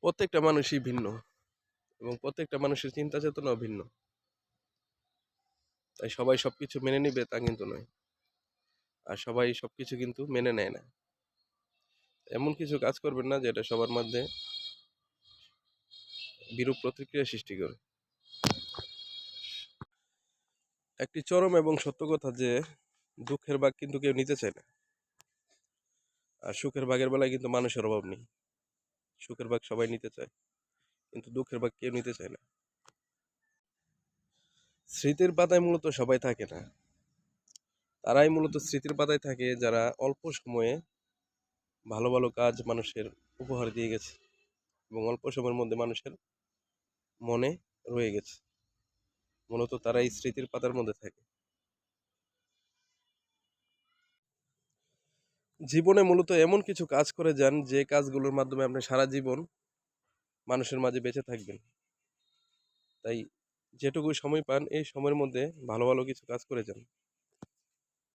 প্রত্যেকটা মানুষই ভিন্ন এবং প্রত্যেকটা মানুষের চিন্তা চেতনাও ভিন্ন। তাই সবাই সবকিছু মেনে নিবে তা কিন্তু নয়। আর সবাই সবকিছু কিন্তু মেনে নেয় না। এমন কিছু কাজ করবেন না যেটা সবার মধ্যে বিরূপ প্রতিক্রিয়া সৃষ্টি করে। একটি চরম এবং সত্য কথা যে দুঃখের ভাগ কিন্তু কেউ নিতে চায় না। আর সুখের ভাগের বেলায় কিন্তু মানুষের অভাব নেই। সুখের ভাগ সবাই নিতে চায়, কিন্তু দুঃখের ভাগ কেউ নিতে চায় না। স্মৃতির পাতায় মূলত সবাই থাকে না। তারাই মূলত স্মৃতির পাতায় থাকে যারা অল্প সময়ে ভালো ভালো কাজ মানুষের উপহার দিয়ে গেছে এবং অল্প সময়ের মধ্যে মানুষের মনে রয়ে গেছে। মূলত তারাই স্মৃতির পাতার মধ্যে থাকে। জীবনে মূলত এমন কিছু কাজ করে যান যে কাজগুলোর মাধ্যমে আপনি সারা জীবন মানুষের মাঝে বেঁচে থাকবেন। তাই যেটুকু সময় পান এই সময়ের মধ্যে ভালো ভালো কিছু কাজ করে যান।